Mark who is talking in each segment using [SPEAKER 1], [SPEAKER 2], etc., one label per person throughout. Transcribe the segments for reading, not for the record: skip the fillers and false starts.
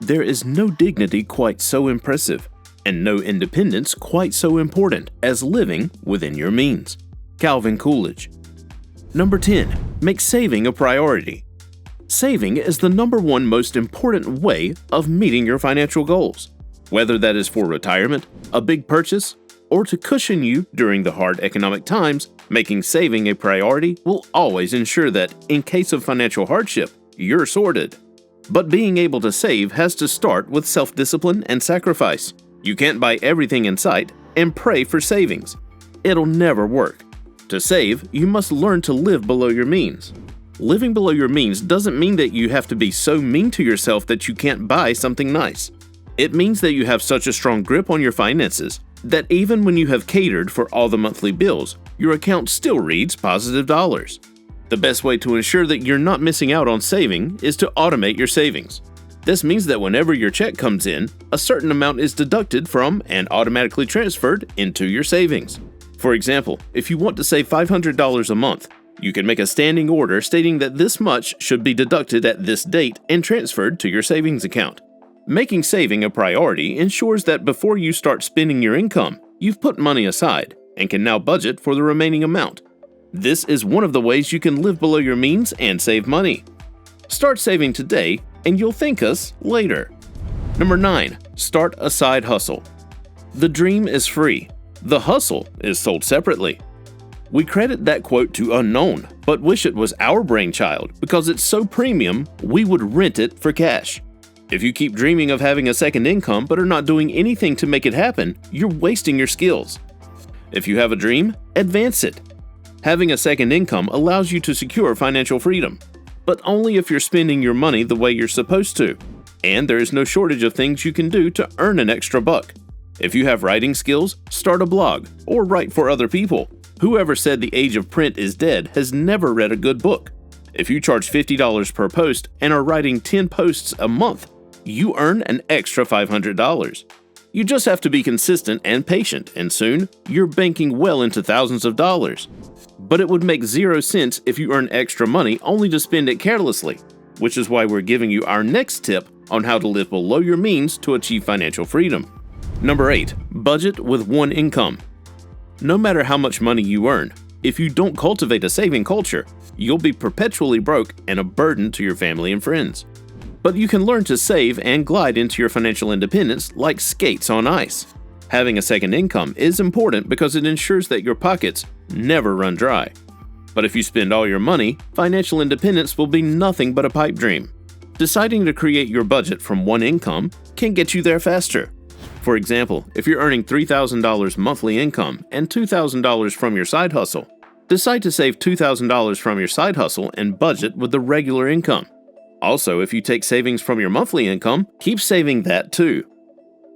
[SPEAKER 1] There is no dignity quite so impressive, and no independence quite so important as living within your means. Calvin Coolidge. Number 10. Make saving a priority. Saving is the number one most important way of meeting your financial goals, whether that is for retirement, a big purchase, or to cushion you during the hard economic times. Making saving a priority will always ensure that, in case of financial hardship, you're sorted. But being able to save has to start with self-discipline and sacrifice. You can't buy everything in sight and pray for savings. It'll never work. To save, you must learn to live below your means. Living below your means doesn't mean that you have to be so mean to yourself that you can't buy something nice. It means that you have such a strong grip on your finances that even when you have catered for all the monthly bills, your account still reads positive dollars. The best way to ensure that you're not missing out on saving is to automate your savings. This means that whenever your check comes in, a certain amount is deducted from and automatically transferred into your savings. For example, if you want to save $500 a month, you can make a standing order stating that this much should be deducted at this date and transferred to your savings account. Making saving a priority ensures that before you start spending your income, you've put money aside and can now budget for the remaining amount. This is one of the ways you can live below your means and save money. Start saving today and you'll thank us later. Number 9. Start a side hustle. The dream is free. The hustle is sold separately. We credit that quote to Unknown, but wish it was our brainchild because it's so premium we would rent it for cash. If you keep dreaming of having a second income but are not doing anything to make it happen, you're wasting your skills. If you have a dream, advance it. Having a second income allows you to secure financial freedom, but only if you're spending your money the way you're supposed to. And there is no shortage of things you can do to earn an extra buck. If you have writing skills, start a blog or write for other people. Whoever said the age of print is dead has never read a good book. If you charge $50 per post and are writing 10 posts a month, you earn an extra $500. You just have to be consistent and patient, and soon, you're banking well into thousands of dollars. But it would make zero sense if you earn extra money only to spend it carelessly, which is why we're giving you our next tip on how to live below your means to achieve financial freedom. Number 8. Budget with one income. No matter how much money you earn, if you don't cultivate a saving culture, you'll be perpetually broke and a burden to your family and friends. But you can learn to save and glide into your financial independence like skates on ice. Having a second income is important because it ensures that your pockets never run dry. But if you spend all your money, financial independence will be nothing but a pipe dream. Deciding to create your budget from one income can get you there faster. For example, if you're earning $3,000 monthly income and $2,000 from your side hustle, decide to save $2,000 from your side hustle and budget with the regular income. Also, if you take savings from your monthly income, keep saving that too.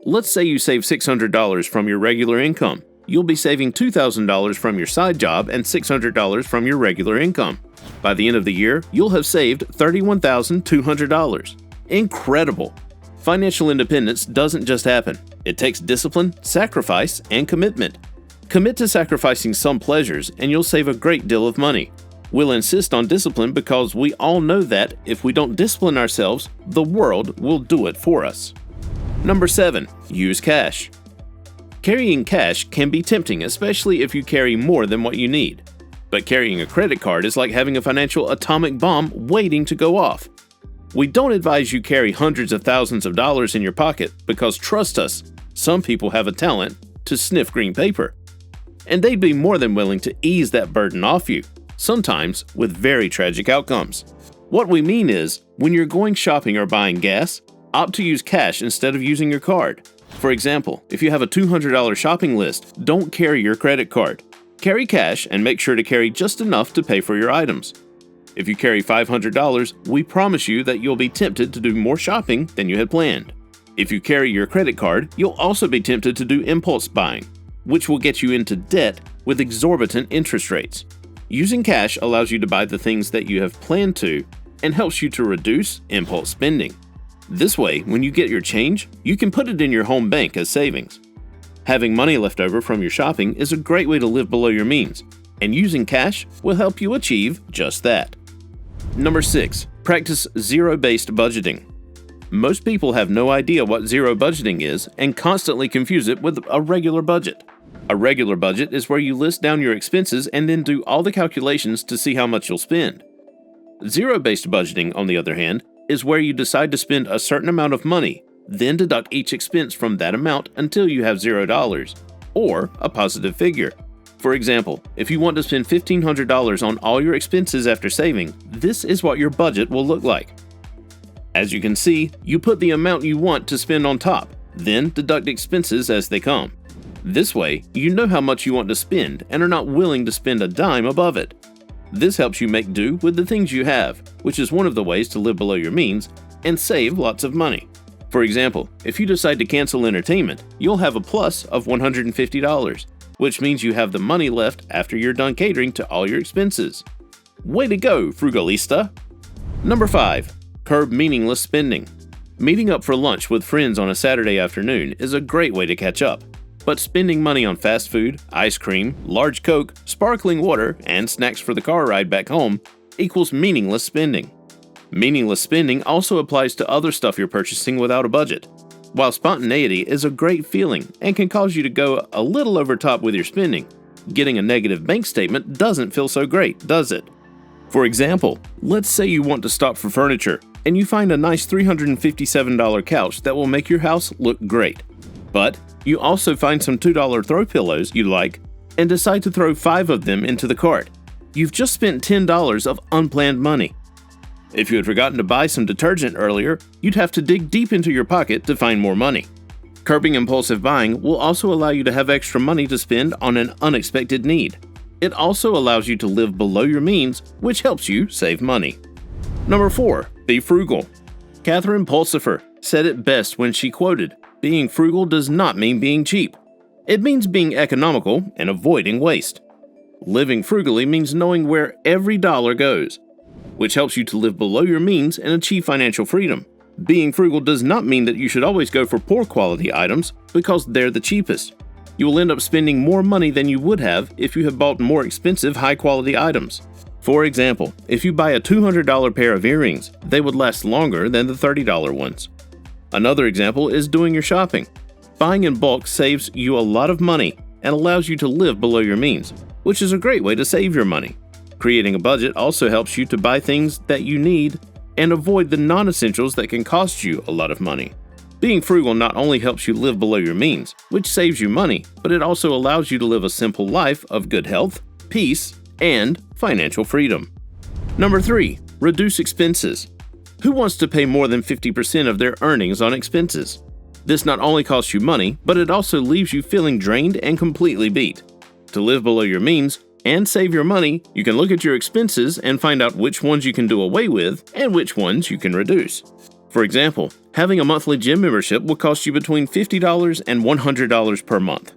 [SPEAKER 1] Let's say you save $600 from your regular income. You'll be saving $2,000 from your side job and $600 from your regular income. By the end of the year, you'll have saved $31,200. Incredible! Financial independence doesn't just happen. It takes discipline, sacrifice, and commitment. Commit to sacrificing some pleasures and you'll save a great deal of money. We'll insist on discipline because we all know that if we don't discipline ourselves, the world will do it for us. Number 7. Use cash. Carrying cash can be tempting, especially if you carry more than what you need. But carrying a credit card is like having a financial atomic bomb waiting to go off. We don't advise you carry hundreds of thousands of dollars in your pocket because, trust us, some people have a talent to sniff green paper. And they'd be more than willing to ease that burden off you, sometimes with very tragic outcomes. What we mean is, when you're going shopping or buying gas, opt to use cash instead of using your card. For example, if you have a $200 shopping list, don't carry your credit card. Carry cash and make sure to carry just enough to pay for your items. If you carry $500, we promise you that you'll be tempted to do more shopping than you had planned. If you carry your credit card, you'll also be tempted to do impulse buying, which will get you into debt with exorbitant interest rates. Using cash allows you to buy the things that you have planned to and helps you to reduce impulse spending. This way, when you get your change, you can put it in your home bank as savings. Having money left over from your shopping is a great way to live below your means, and using cash will help you achieve just that. Number 6. Practice zero-based budgeting. Most people have no idea what zero budgeting is and constantly confuse it with a regular budget. A regular budget is where you list down your expenses and then do all the calculations to see how much you'll spend. Zero-based budgeting, on the other hand, is where you decide to spend a certain amount of money, then deduct each expense from that amount until you have $0, or a positive figure. For example, if you want to spend $1,500 on all your expenses after saving, this is what your budget will look like. As you can see, you put the amount you want to spend on top, then deduct expenses as they come. This way, you know how much you want to spend and are not willing to spend a dime above it. This helps you make do with the things you have, which is one of the ways to live below your means and save lots of money. For example, if you decide to cancel entertainment, you'll have a plus of $150, which means you have the money left after you're done catering to all your expenses. Way to go, Frugalista! Number 5. Curb meaningless spending. Meeting up for lunch with friends on a Saturday afternoon is a great way to catch up. But spending money on fast food, ice cream, large Coke, sparkling water, and snacks for the car ride back home equals meaningless spending. Meaningless spending also applies to other stuff you're purchasing without a budget. While spontaneity is a great feeling and can cause you to go a little over top with your spending, getting a negative bank statement doesn't feel so great, does it? For example, let's say you want to stop for furniture and you find a nice $357 couch that will make your house look great. But you also find some $2 throw pillows you like and decide to throw 5 of them into the cart. You've just spent $10 of unplanned money. If you had forgotten to buy some detergent earlier, you'd have to dig deep into your pocket to find more money. Curbing impulsive buying will also allow you to have extra money to spend on an unexpected need. It also allows you to live below your means, which helps you save money. Number 4. Be frugal. Catherine Pulsifer said it best when she quoted, "Being frugal does not mean being cheap. It means being economical and avoiding waste." Living frugally means knowing where every dollar goes, which helps you to live below your means and achieve financial freedom. Being frugal does not mean that you should always go for poor quality items because they're the cheapest. You will end up spending more money than you would have if you had bought more expensive high quality items. For example, if you buy a $200 pair of earrings, they would last longer than the $30 ones. Another example is doing your shopping. Buying in bulk saves you a lot of money and allows you to live below your means, which is a great way to save your money. Creating a budget also helps you to buy things that you need and avoid the non-essentials that can cost you a lot of money. Being frugal not only helps you live below your means, which saves you money, but it also allows you to live a simple life of good health, peace, and financial freedom. Number 3. Reduce expenses. Who wants to pay more than 50% of their earnings on expenses? This not only costs you money, but it also leaves you feeling drained and completely beat. To live below your means and save your money, you can look at your expenses and find out which ones you can do away with and which ones you can reduce. For example, having a monthly gym membership will cost you between $50 and $100 per month.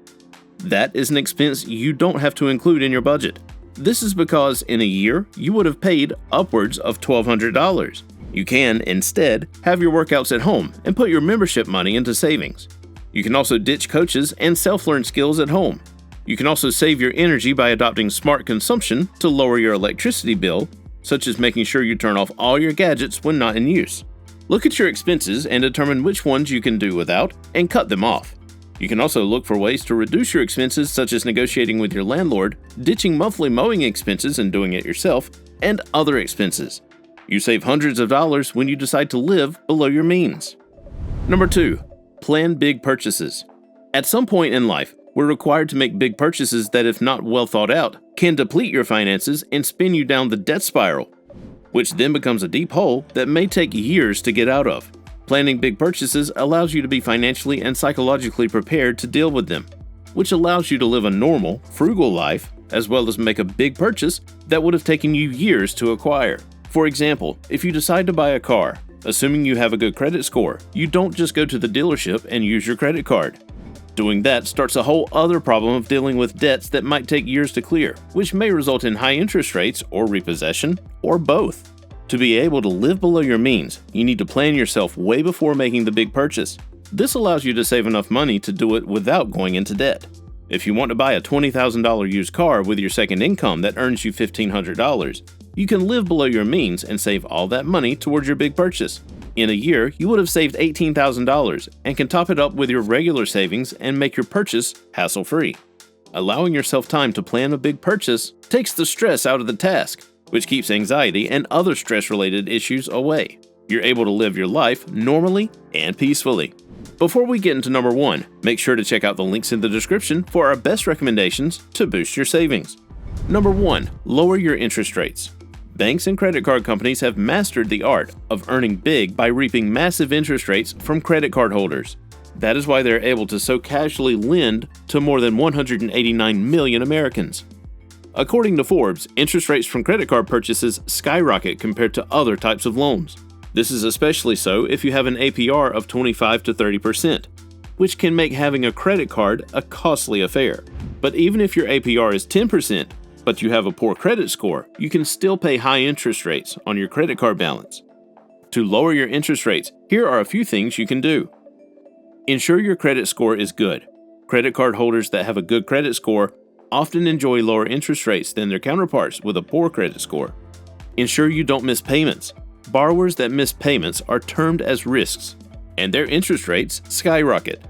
[SPEAKER 1] That is an expense you don't have to include in your budget. This is because in a year, you would have paid upwards of $1,200. You can, instead, have your workouts at home and put your membership money into savings. You can also ditch coaches and self-learn skills at home. You can also save your energy by adopting smart consumption to lower your electricity bill, such as making sure you turn off all your gadgets when not in use. Look at your expenses and determine which ones you can do without and cut them off. You can also look for ways to reduce your expenses, such as negotiating with your landlord, ditching monthly mowing expenses and doing it yourself, and other expenses. You save hundreds of dollars when you decide to live below your means. Number 2. Plan big purchases. At some point in life, we're required to make big purchases that, if not well thought out, can deplete your finances and spin you down the debt spiral, which then becomes a deep hole that may take years to get out of. Planning big purchases allows you to be financially and psychologically prepared to deal with them, which allows you to live a normal, frugal life, as well as make a big purchase that would have taken you years to acquire. For example, if you decide to buy a car, assuming you have a good credit score, you don't just go to the dealership and use your credit card. Doing that starts a whole other problem of dealing with debts that might take years to clear, which may result in high interest rates or repossession, or both. To be able to live below your means, you need to plan yourself way before making the big purchase. This allows you to save enough money to do it without going into debt. If you want to buy a $20,000 used car with your second income that earns you $1,500, you can live below your means and save all that money towards your big purchase. In a year, you would have saved $18,000 and can top it up with your regular savings and make your purchase hassle-free. Allowing yourself time to plan a big purchase takes the stress out of the task, which keeps anxiety and other stress-related issues away. You're able to live your life normally and peacefully. Before we get into number 1, make sure to check out the links in the description for our best recommendations to boost your savings. Number 1. Lower your interest rates. Banks and credit card companies have mastered the art of earning big by reaping massive interest rates from credit card holders. That is why they're able to so casually lend to more than 189 million Americans. According to Forbes, interest rates from credit card purchases skyrocket compared to other types of loans. This is especially so if you have an APR of 25 to 30%, which can make having a credit card a costly affair. But even if your APR is 10%, but you have a poor credit score, you can still pay high interest rates on your credit card balance. To lower your interest rates, here are a few things you can do. Ensure your credit score is good. Credit card holders that have a good credit score often enjoy lower interest rates than their counterparts with a poor credit score. Ensure you don't miss payments. Borrowers that miss payments are termed as risks, and their interest rates skyrocket.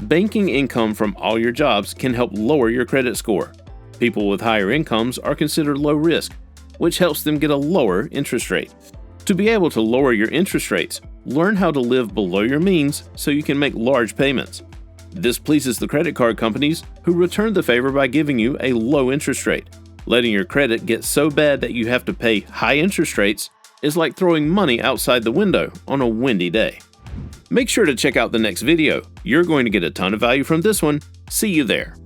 [SPEAKER 1] Banking income from all your jobs can help lower your credit score. People with higher incomes are considered low risk, which helps them get a lower interest rate. To be able to lower your interest rates, learn how to live below your means so you can make large payments. This pleases the credit card companies who return the favor by giving you a low interest rate. Letting your credit get so bad that you have to pay high interest rates is like throwing money outside the window on a windy day. Make sure to check out the next video. You're going to get a ton of value from this one. See you there.